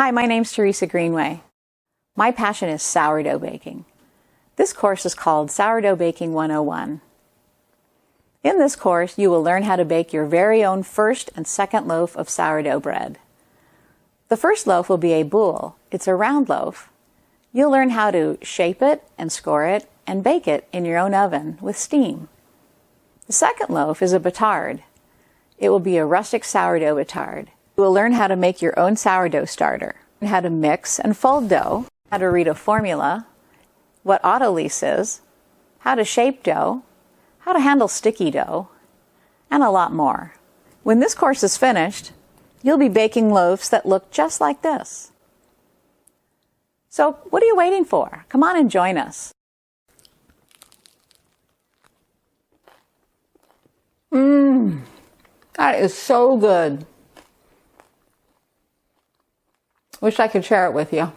Hi, my name's Teresa Greenway. My passion is sourdough baking. This course is called Sourdough Baking 101. In this course, you will learn how to bake your very own first and second loaf of sourdough bread. The first loaf will be a boule. It's a round loaf. You'll learn how to shape it and score it and bake it in your own oven with steam. The second loaf is a batard. It will be a rustic sourdough batard. You will learn how to make your own sourdough starter, how to mix and fold dough, how to read a formula, what autolyse is, how to shape dough, how to handle sticky dough, and a lot more. When this course is finished, you'll be baking loaves that look just like this. So what are you waiting for? Come on and join us. That is so good. Wish I could share it with you.